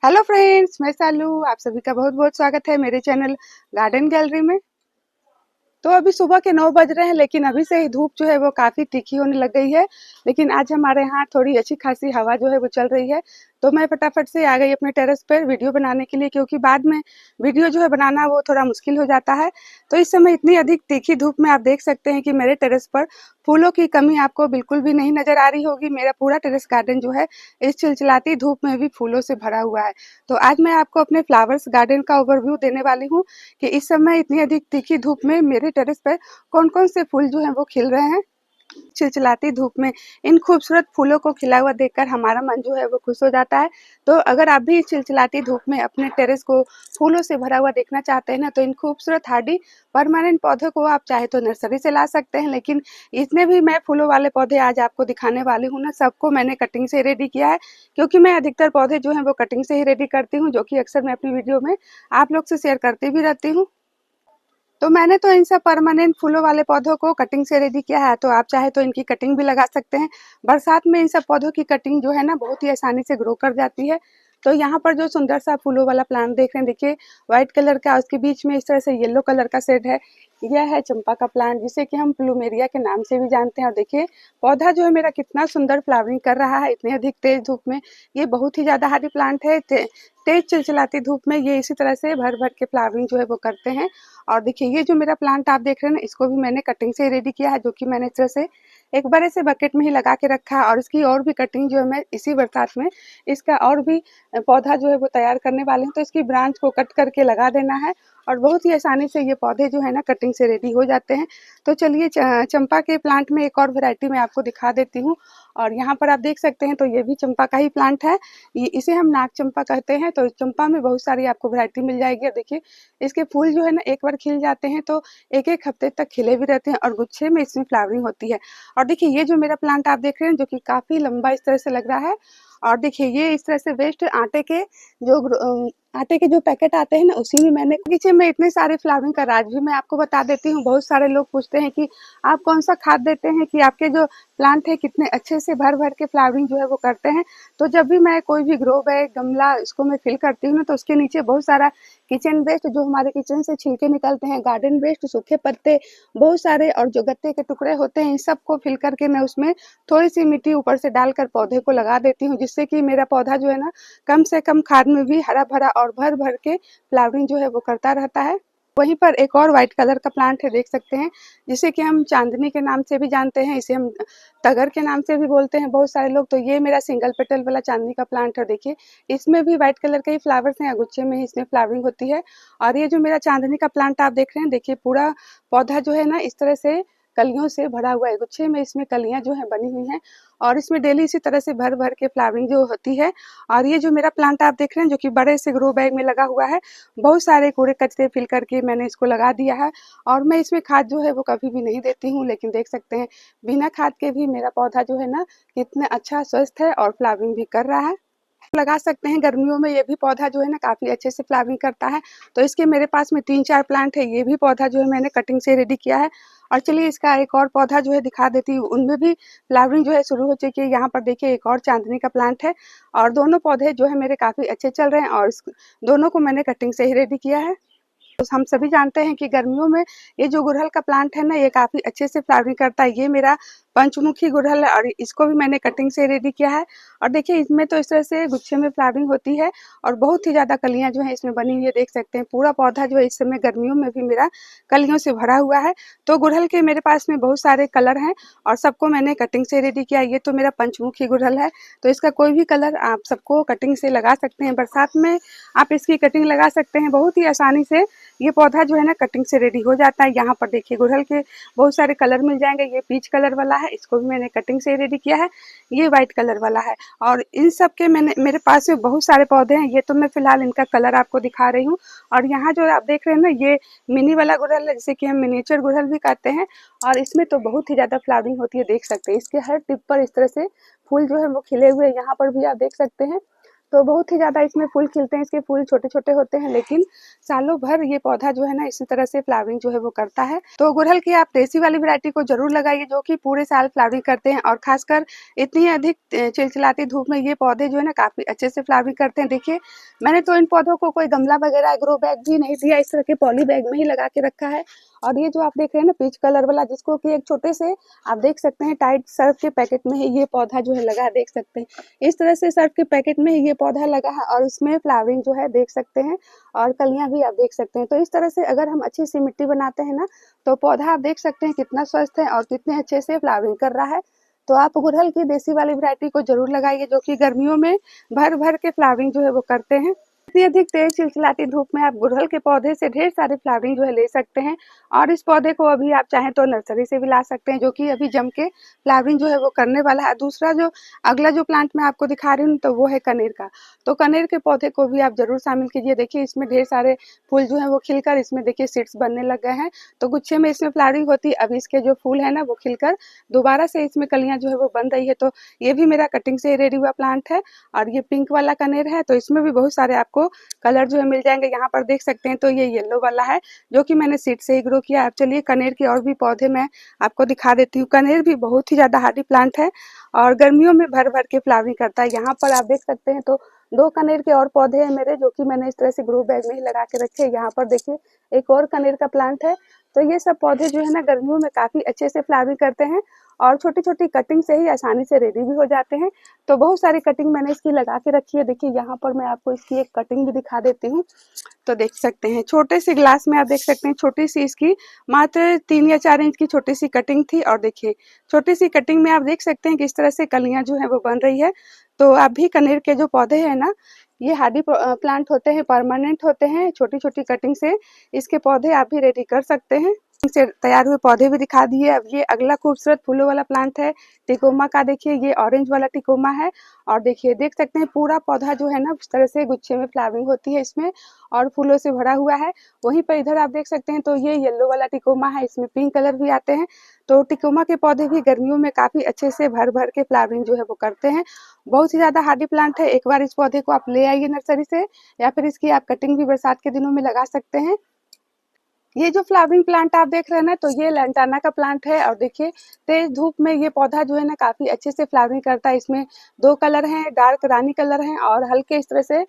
Hello friends, मैं सालू। आप सभी का बहुत बहुत स्वागत है मेरे चैनल गार्डन गैलरी में। तो अभी सुबह के 9 बज रहे हैं, लेकिन अभी से ही धूप जो है वो काफ़ी तीखी होने लग गई है। लेकिन आज हमारे यहाँ थोड़ी अच्छी खासी हवा जो है वो चल रही है, तो मैं फटाफट से आ गई अपने टेरेस पर वीडियो बनाने के लिए, क्योंकि बाद में वीडियो जो है बनाना वो थोड़ा मुश्किल हो जाता है। तो इस समय इतनी अधिक तीखी धूप में आप देख सकते हैं कि मेरे टेरेस पर फूलों की कमी आपको बिल्कुल भी नहीं नज़र आ रही होगी। मेरा पूरा टेरेस गार्डन जो है इस चिलचिलाती धूप में भी फूलों से भरा हुआ है। तो आज मैं आपको अपने फ्लावर्स गार्डन का ओवरव्यू देने वाली हूँ कि इस समय इतनी अधिक तीखी धूप में मेरे टेरेस पर कौन-कौन से फूल जो हैं वो खिल रहे हैं। चिलचिलाती धूप में इन खूबसूरत फूलों को खिला हुआ देखकर हमारा मन जो है वो खुश हो जाता है। तो अगर आप भी इस चिलचिलाती धूप में अपने टेरेस को फूलों से भरा हुआ देखना चाहते हैं ना, तो इन खूबसूरत हार्डी परमानेंट पौधों को आप चाहे तो नर्सरी से ला सकते हैं। लेकिन इतने भी मैं फूलों वाले पौधे आज आपको दिखाने वाली हूँ ना, सबको मैंने कटिंग से रेडी किया है, क्योंकि मैं अधिकतर पौधे जो हैं वो कटिंग से ही रेडी करती हूँ, जो कि अक्सर मैं अपनी वीडियो में आप लोग से शेयर करती भी रहती हूँ। तो मैंने तो इन सब परमानेंट फूलों वाले पौधों को कटिंग से रेडी किया है, तो आप चाहे तो इनकी कटिंग भी लगा सकते हैं। बरसात में इन सब पौधों की कटिंग जो है ना बहुत ही आसानी से ग्रो कर जाती है। तो यहाँ पर जो सुंदर सा फूलों वाला प्लांट देख रहे हैं, देखिए व्हाइट कलर का, उसके बीच में इस तरह से येलो कलर का शेड है। यह है चंपा का प्लांट, जिसे कि हम प्लूमेरिया के नाम से भी जानते हैं। और देखिए पौधा जो है मेरा कितना सुंदर फ्लावरिंग कर रहा है इतनी अधिक तेज धूप में। ये बहुत ही ज़्यादा हार्डी प्लांट है। तेज चिलचिलाती धूप में ये इसी तरह से भर भर के फ्लावरिंग जो है वो करते हैं। और देखिए ये जो मेरा प्लांट आप देख रहे हैं ना, इसको भी मैंने कटिंग से रेडी किया है, जो कि मैंने इस तरह से एक बड़े से बकेट में ही लगा के रखा है। और इसकी और भी कटिंग जो है मैं इसी बरसात में इसका और भी पौधा जो है वो तैयार करने वाले हैं। तो इसकी ब्रांच को कट करके लगा देना है, और बहुत ही आसानी से ये पौधे जो है ना कटिंग से रेडी हो जाते हैं। तो चलिए चंपा के प्लांट में एक और वैरायटी मैं आपको दिखा देती हूँ। और यहाँ पर आप देख सकते हैं, तो ये भी चंपा का ही प्लांट है। इसे हम नाग चंपा कहते हैं। तो चंपा में बहुत सारी आपको वैरायटी मिल जाएगी। और देखिए इसके फूल जो है ना एक बार खिल जाते हैं तो एक एक हफ्ते तक खिले भी रहते हैं, और गुच्छे में इसमें फ्लावरिंग होती है। और देखिए ये जो मेरा प्लांट आप देख रहे हैं, जो कि काफ़ी लंबा इस तरह से लग रहा है। और देखिए ये इस तरह से वेस्ट आटे के जो पैकेट आते हैं ना, उसी में मैंने नीचे में इतने सारे फ्लावरिंग का राज भी मैं आपको बता देती हूँ। बहुत सारे लोग पूछते हैं कि आप कौन सा खाद देते हैं कि आपके जो प्लांट है कितने अच्छे से भर भर के फ्लावरिंग जो है वो करते हैं। तो जब भी मैं कोई भी ग्रो बैग गमला इसको मैं फिल करती हूँ ना, तो उसके नीचे बहुत सारा किचन वेस्ट, जो हमारे किचन से छिलके निकलते हैं, गार्डन वेस्ट, सूखे पत्ते बहुत सारे, और जो गत्ते के टुकड़े होते हैं, इन सबको फिल करके मैं उसमें थोड़ी सी मिट्टी ऊपर से डालकर पौधे को लगा देती हूँ, जिससे कि मेरा पौधा जो है ना कम से कम खाद में भी हरा भरा और भर भर के फ्लावरिंग जो है वो करता रहता है। वहीं पर एक और व्हाइट कलर का प्लांट है, देख सकते हैं, जिसे कि हम चांदनी के नाम से भी जानते हैं। इसे हम तगर के नाम से भी बोलते हैं बहुत सारे लोग। तो ये मेरा सिंगल पेटल वाला चांदनी का प्लांट है। देखिए इसमें भी व्हाइट कलर के ही फ्लावर्स हैं, गुच्छे में ही इसमें फ्लावरिंग होती है। और ये जो मेरा चांदनी का प्लांट आप देख रहे हैं, देखिए पूरा पौधा जो है ना इस तरह से कलियों से भरा हुआ है। गुच्छे में इसमें कलियां जो है बनी हुई हैं, और इसमें डेली इसी तरह से भर भर के फ्लावरिंग जो होती है। और ये जो मेरा प्लांट आप देख रहे हैं, जो कि बड़े से ग्रो बैग में लगा हुआ है, बहुत सारे कूड़े कचरे फिल करके मैंने इसको लगा दिया है। और मैं इसमें खाद जो है वो कभी भी नहीं देती हूँ, लेकिन देख सकते हैं बिना खाद के भी मेरा पौधा जो है ना कितना अच्छा स्वस्थ है और फ्लावरिंग भी कर रहा है। लगा सकते हैं, गर्मियों में ये भी पौधा जो है ना काफ़ी अच्छे से फ्लावरिंग करता है। तो इसके मेरे पास में 3-4 प्लांट है। ये भी पौधा जो है मैंने कटिंग से रेडी किया है। और चलिए इसका एक और पौधा जो है दिखा देती हूँ, उनमें भी फ्लावरिंग जो है शुरू हो चुकी है। यहाँ पर देखिए एक और चांदनी का प्लांट है, और दोनों पौधे जो है मेरे काफ़ी अच्छे चल रहे हैं, और दोनों को मैंने कटिंग से ही रेडी किया है। तो हम सभी जानते हैं कि गर्मियों में ये जो गुड़हल का प्लांट है ना, ये काफ़ी अच्छे से फ्लावरिंग करता है। ये मेरा पंचमुखी गुड़हल है, और इसको भी मैंने कटिंग से रेडी किया है। और देखिए इसमें तो इस तरह से गुच्छे में फ्लावरिंग होती है, और बहुत ही ज़्यादा कलियाँ जो हैं इसमें बनी हुई है, देख सकते हैं। पूरा पौधा जो है इस समय गर्मियों में भी मेरा कलियों से भरा हुआ है। तो गुड़हल के मेरे पास में बहुत सारे कलर हैं, और सबको मैंने कटिंग से रेडी किया। ये तो मेरा पंचमुखी गुड़हल है, तो इसका कोई भी कलर आप सबको कटिंग से लगा सकते हैं। बरसात में आप इसकी कटिंग लगा सकते हैं बहुत ही आसानी से। ये पौधा जो है ना कटिंग से रेडी हो जाता है। यहाँ पर देखिए गुड़हल के बहुत सारे कलर मिल जाएंगे। ये पीच कलर वाला है, इसको भी मैंने कटिंग से रेडी किया है। ये वाइट कलर वाला है, और इन सब के मेरे पास में बहुत सारे पौधे हैं। ये तो मैं फिलहाल इनका कलर आपको दिखा रही हूँ। और यहाँ जो आप देख रहे हैं ना, ये मिनी वाला गुड़हल है, जिसे कि हम मिनिएचर गुड़हल भी कहते हैं। और इसमें तो बहुत ही ज़्यादा फ्लावरिंग होती है, देख सकते हैं। इसके हर टिप पर इस तरह से फूल जो है वो खिले हुए हैं। यहाँ पर भी आप देख सकते हैं। तो बहुत ही ज़्यादा इसमें फूल खिलते हैं, इसके फूल छोटे-छोटे होते हैं, लेकिन सालों भर ये पौधा जो है ना इसी तरह से फ्लावरिंग जो है वो करता है। तो गुड़हल की आप देसी वाली वैरायटी को ज़रूर लगाइए, जो कि पूरे साल फ्लावरिंग करते हैं और ख़ासकर इतनी अधिक चिलचिलाती धूप में ये पौधे जो है ना काफ़ी अच्छे से फ्लावरिंग करते हैं। देखिए, मैंने तो इन पौधों को कोई गमला वगैरह, ग्रो बैग भी नहीं दिया, इस तरह के पॉली बैग में ही लगा के रखा है। और ये जो आप देख रहे हैं ना पीच कलर वाला, जिसको कि एक छोटे से आप देख सकते हैं टाइड सर्फ के पैकेट में ही ये पौधा जो है लगा है, देख सकते हैं। इस तरह से सर्फ के पैकेट में ही ये पौधा लगा है और इसमें फ्लावरिंग जो है देख सकते हैं और कलियां भी आप देख सकते हैं। तो इस तरह से अगर हम अच्छी सी मिट्टी बनाते हैं ना, तो पौधा आप देख सकते हैं कितना स्वस्थ है और कितने अच्छे से फ्लावरिंग कर रहा है। तो आप गुड़हल की देसी वाली वैरायटी को जरूर लगाइए, जो कि गर्मियों में भर भर के फ्लावरिंग जो है वो करते हैं। इतनी अधिक तेज चिलचिलाती धूप में आप गुड़हल के पौधे से ढेर सारे फ्लावरिंग जो है ले सकते हैं और इस पौधे को अभी आप चाहें तो नर्सरी से भी ला सकते हैं, जो कि अभी जम के फ्लावरिंग जो है वो करने वाला है। दूसरा जो अगला जो प्लांट मैं आपको दिखा रही हूँ तो वो है कनेर का। तो कनेर के पौधे को भी आप जरूर शामिल कीजिए। देखिए, इसमें ढेर सारे फूल जो है वो खिलकर इसमें देखिए सीड्स बनने लग गए हैं। तो गुच्छे में इसमें फ्लावरिंग होती है, अभी इसके जो फूल है ना वो खिलकर दोबारा से इसमें कलियां जो है वो बन रही है। तो ये भी मेरा कटिंग से रेडी हुआ प्लांट है और ये पिंक वाला कनेर है। तो इसमें भी बहुत सारे आपको कलर जो है मिल जाएंगे। यहाँ पर देख सकते हैं तो ये येलो वाला है, जो कि मैंने सीड से ही ग्रो किया। अब चलिए कनेर के और भी पौधे मैं आपको दिखा देती हूँ। कनेर भी बहुत ही ज्यादा हार्डी प्लांट है और गर्मियों में भर भर के फ्लावरिंग करता है। यहाँ पर आप देख सकते हैं तो 2 कनेर के और पौधे हैं मेरे, जो कि मैंने इस तरह से ग्रो बैग में ही लगा के रखे हैं। यहाँ पर देखिए एक और कनेर का प्लांट है। तो ये सब पौधे जो है ना गर्मियों में काफी अच्छे से फ्लावरिंग करते हैं और छोटी-छोटी कटिंग से ही आसानी से रेडी भी हो जाते हैं। तो बहुत सारी कटिंग मैंने इसकी लगा के रखी है। देखिए, यहाँ पर मैं आपको इसकी एक कटिंग भी दिखा देती हूँ। तो देख सकते हैं छोटे से ग्लास में आप देख सकते हैं छोटी सी इसकी मात्र 3 या 4 इंच की छोटी सी कटिंग थी और देखिए छोटी सी कटिंग में आप देख सकते हैं कि इस तरह से कलियां जो है वो बन रही है। तो आप भी कनेर के जो पौधे हैं ना, ये हार्डी प्लांट होते हैं, परमानेंट होते हैं। छोटी-छोटी कटिंग से इसके पौधे आप भी रेडी कर सकते हैं। से तैयार हुए पौधे भी दिखा दिए। अब ये अगला खूबसूरत फूलों वाला प्लांट है टिकोमा का। देखिए, ये ऑरेंज वाला टिकोमा है और देखिए देख सकते हैं पूरा पौधा जो है ना इस तरह से गुच्छे में फ्लावरिंग होती है इसमें और फूलों से भरा हुआ है। वहीं पर इधर आप देख सकते हैं तो ये येलो वाला टिकोमा है, इसमें पिंक कलर भी आते हैं। तो टिकोमा के पौधे भी गर्मियों में काफी अच्छे से भर भर के फ्लावरिंग जो है वो करते हैं। बहुत ही ज्यादा हार्डी प्लांट है। एक बार इस पौधे को आप ले आइए नर्सरी से, या फिर इसकी आप कटिंग भी बरसात के दिनों में लगा सकते हैं। ये जो फ्लावरिंग प्लांट आप देख रहे हैं ना, तो ये लैंटाना का प्लांट है और देखिए तेज धूप में ये पौधा जो है ना काफी अच्छे से फ्लावरिंग करता है। इसमें 2 कलर हैं, डार्क रानी कलर है और हल्के इस तरह से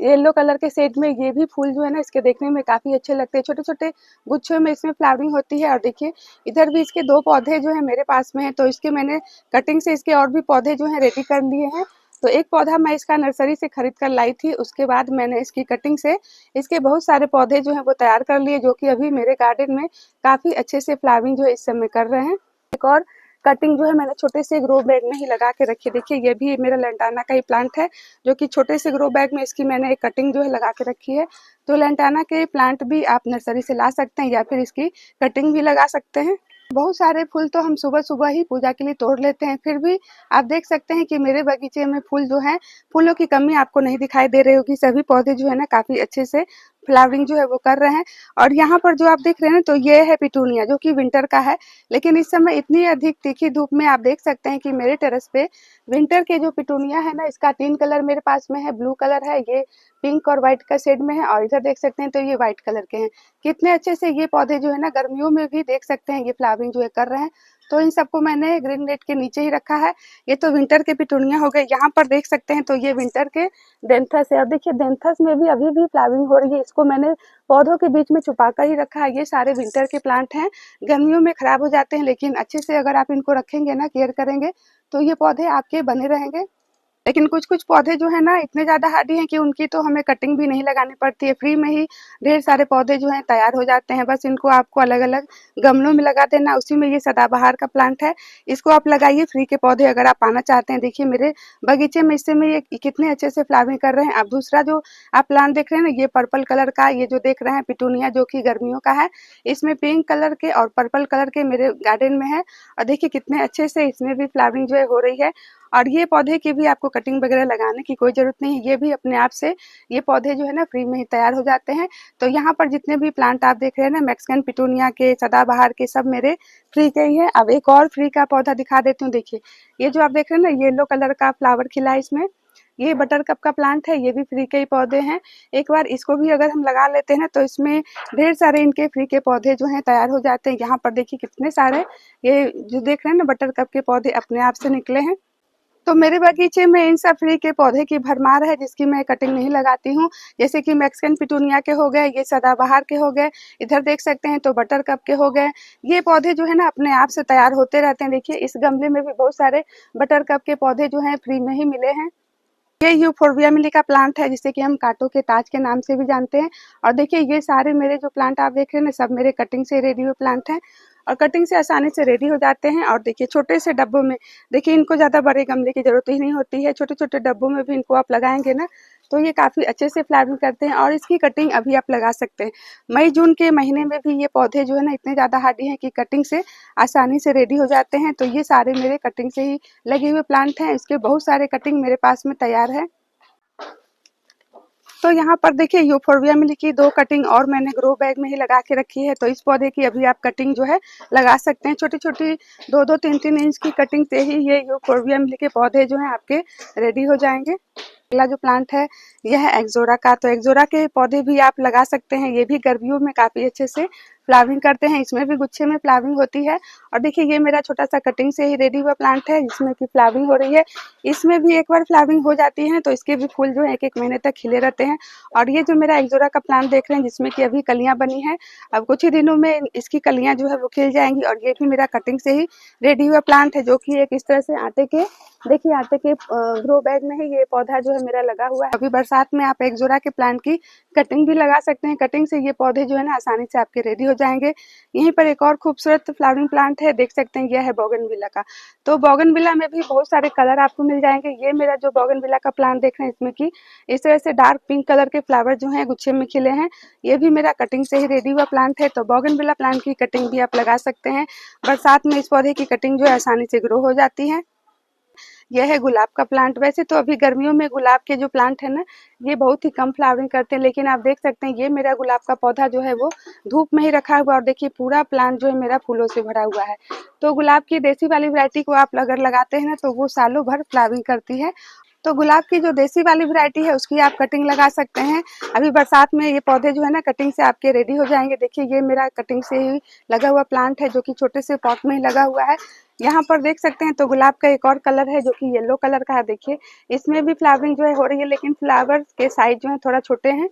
येलो कलर के शेड में ये भी फूल जो है ना इसके देखने में काफी अच्छे लगते हैं। छोटे छोटे गुच्छों में इसमें फ्लावरिंग होती है और देखिए इधर भी इसके 2 पौधे जो है मेरे पास में है। तो इसके मैंने कटिंग से इसके और भी पौधे जो है रेडी कर लिए हैं। तो एक पौधा मैं इसका नर्सरी से खरीद कर लाई थी, उसके बाद मैंने इसकी कटिंग से इसके बहुत सारे पौधे जो हैं वो तैयार कर लिए, जो कि अभी मेरे गार्डन में काफ़ी अच्छे से फ्लावरिंग जो है इस समय कर रहे हैं। एक और कटिंग जो है मैंने छोटे से ग्रो बैग में ही लगा के रखी है। देखिए, ये भी मेरा लैंटाना का ही प्लांट है, जो कि छोटे से ग्रो बैग में इसकी मैंने एक कटिंग जो है लगा के रखी है। तो लैंटाना के प्लांट भी आप नर्सरी से ला सकते हैं या फिर इसकी कटिंग भी लगा सकते हैं। बहुत सारे फूल तो हम सुबह-सुबह ही पूजा के लिए तोड़ लेते हैं, फिर भी आप देख सकते हैं कि मेरे बगीचे में फूल जो हैं, फूलों की कमी आपको नहीं दिखाई दे रही होगी। सभी पौधे जो है ना काफ़ी अच्छे से फ्लावरिंग जो है वो कर रहे हैं। और यहाँ पर जो आप देख रहे हैं ना, तो ये है पिटूनिया, जो कि विंटर का है। लेकिन इस समय इतनी अधिक तीखी धूप में आप देख सकते हैं कि मेरे टेरेस पे विंटर के जो पिटूनिया है ना, इसका 3 कलर मेरे पास में है। ब्लू कलर है, ये पिंक और व्हाइट का शेड में है और इधर देख सकते हैं तो ये व्हाइट कलर के हैं। कितने अच्छे से ये पौधे जो है ना गर्मियों में भी देख सकते हैं ये फ्लावरिंग जो है कर रहे हैं। तो इन सबको मैंने ग्रीन नेट के नीचे ही रखा है। ये तो विंटर के पिटूनिया हो गए। यहाँ पर देख सकते हैं तो ये विंटर के डेंथस है और देखिए डेंथस में भी अभी भी फ्लावरिंग हो रही है। इसको मैंने पौधों के बीच में छुपा कर ही रखा है। ये सारे विंटर के प्लांट हैं, गर्मियों में खराब हो जाते हैं, लेकिन अच्छे से अगर आप इनको रखेंगे ना, केयर करेंगे, तो ये पौधे आपके बने रहेंगे। लेकिन कुछ-कुछ पौधे जो है ना इतने ज़्यादा हार्डी हैं कि उनकी तो हमें कटिंग भी नहीं लगानी पड़ती है। फ्री में ही ढेर सारे पौधे जो हैं तैयार हो जाते हैं। बस इनको आपको अलग-अलग गमलों में लगा देना। उसी में ये सदाबहार का प्लांट है, इसको आप लगाइए फ्री के पौधे अगर आप पाना चाहते हैं। देखिए मेरे बगीचे में इस समय ये कितने अच्छे से फ्लावरिंग कर रहे हैं। अब दूसरा जो आप प्लांट देख रहे हैं ना, ये पर्पल कलर का, ये जो देख रहे हैं पिटूनिया, जो कि गर्मियों का है। इसमें पिंक कलर के और पर्पल कलर के मेरे गार्डन में है और देखिए कितने अच्छे से इसमें भी फ्लावरिंग जो है हो रही है। और ये पौधे की भी आपको कटिंग वगैरह लगाने की कोई ज़रूरत नहीं है। ये भी अपने आप से ये पौधे जो है ना फ्री में ही तैयार हो जाते हैं। तो यहाँ पर जितने भी प्लांट आप देख रहे हैं ना, मैक्सिकन पिटूनिया के, सदाबहार के, सब मेरे फ्री के ही हैं। अब एक और फ्री का पौधा दिखा देती हूँ। देखिए, ये जो आप देख रहे हैं ना येलो कलर का फ्लावर खिला है इसमें, ये बटरकप का प्लांट है, ये भी फ्री के ही पौधे हैं। एक बार इसको भी अगर हम लगा लेते हैं तो इसमें ढेर सारे इनके फ्री के पौधे जो हैं तैयार हो जाते हैं। यहाँ पर देखिए कितने सारे ये जो देख रहे हैं ना बटरकप के पौधे अपने आप से निकले हैं। तो मेरे बगीचे में इन सब फ्री के पौधे की भरमार है जिसकी मैं कटिंग नहीं लगाती हूँ। जैसे कि मैक्सिकन पिटूनिया के हो गए, ये सदाबहार के हो गए, इधर देख सकते हैं तो बटरकप के हो गए। ये पौधे जो है ना अपने आप से तैयार होते रहते हैं। देखिए इस गमले में भी बहुत सारे बटरकप के पौधे जो हैं फ्री में ही मिले हैं। ये यूफोर्बिया मिली का प्लांट है जिसे कि हम कांटों के ताज के नाम से भी जानते हैं। और देखिए ये सारे मेरे जो प्लांट आप देख रहे हैं ना सब मेरे कटिंग से रेडी हुए प्लांट हैं और कटिंग से आसानी से रेडी हो जाते हैं। और देखिए छोटे से डब्बों में, देखिए इनको ज़्यादा बड़े गमले की ज़रूरत ही नहीं होती है। छोटे छोटे डब्बों में भी इनको आप लगाएंगे ना तो ये काफ़ी अच्छे से फ्लावरिंग करते हैं और इसकी कटिंग अभी आप लगा सकते हैं। मई जून के महीने में भी ये पौधे जो है ना इतने ज़्यादा हार्डी हैं कि कटिंग से आसानी से रेडी हो जाते हैं। तो ये सारे मेरे कटिंग से ही लगे हुए प्लांट हैं। इसके बहुत सारे कटिंग मेरे पास में तैयार है। तो यहाँ पर देखिए यूफोर्बिया मिली की 2 कटिंग और मैंने ग्रो बैग में ही लगा के रखी है। तो इस पौधे की अभी आप कटिंग जो है लगा सकते हैं। छोटी-छोटी 2-2 3-3 इंच की कटिंग से ही ये यूफोर्बिया मिली के पौधे जो हैं आपके रेडी हो जाएंगे। अगला जो प्लांट है यह है एक्सोरा का। तो एक्सोरा के पौधे भी आप लगा सकते हैं। ये भी गर्मियों में काफ़ी अच्छे से फ्लावरिंग करते हैं। इसमें भी गुच्छे में फ्लावरिंग होती है। और देखिए ये मेरा छोटा सा कटिंग से ही रेडी हुआ प्लांट है जिसमें कि फ्लावरिंग हो रही है। इसमें भी एक बार फ्लावरिंग हो जाती है तो इसके भी फूल जो है 1-1 महीने तक खिले रहते हैं। और ये जो मेरा एक्सोरा का प्लांट देख रहे हैं जिसमें कि अभी कलियां बनी हैं, अब कुछ ही दिनों में इसकी कलियां जो है वो खिल जाएंगी। और ये भी मेरा कटिंग से ही रेडी हुआ प्लांट है जो कि एक इस तरह से आटे के, देखिए आटे के ग्रो बैग में ही ये पौधा जो है मेरा लगा हुआ है। अभी बरसात में आप एक्सोरा के प्लांट की कटिंग भी लगा सकते हैं। कटिंग से ये पौधे जो है ना आसानी से आपके रेडी हो जाएंगे। यहीं पर एक और खूबसूरत फ्लावरिंग प्लांट है, देख सकते हैं यह है बोगनविला का। तो बोगनविला में भी बहुत सारे कलर आपको मिल जाएंगे। ये मेरा जो बोगनविला का प्लांट देख रहे हैं इसमें कि इस तरह से डार्क पिंक कलर के फ्लावर जो हैं गुच्छे में खिले हैं। ये भी मेरा कटिंग से ही रेडी हुआ प्लांट है। तो बोगनविला प्लांट की कटिंग भी आप लगा सकते हैं। बरसात में इस पौधे की कटिंग जो है आसानी से ग्रो हो जाती है। यह है गुलाब का प्लांट। वैसे तो अभी गर्मियों में गुलाब के जो प्लांट है ना ये बहुत ही कम फ्लावरिंग करते हैं, लेकिन आप देख सकते हैं ये मेरा गुलाब का पौधा जो है वो धूप में ही रखा हुआ और देखिए पूरा प्लांट जो है मेरा फूलों से भरा हुआ है। तो गुलाब की देसी वाली वैरायटी को आप अगर लगाते हैं ना तो वो सालों भर फ्लावरिंग करती है। तो गुलाब की जो देसी वाली वैरायटी है उसकी आप कटिंग लगा सकते हैं। अभी बरसात में ये पौधे जो है ना कटिंग से आपके रेडी हो जाएंगे। देखिए ये मेरा कटिंग से ही लगा हुआ प्लांट है जो कि छोटे से पॉट में ही लगा हुआ है। यहाँ पर देख सकते हैं तो गुलाब का एक और कलर है जो कि येलो कलर का है। देखिए इसमें भी फ्लावरिंग जो है हो रही है, लेकिन फ्लावर के साइज जो है थोड़ा छोटे हैं।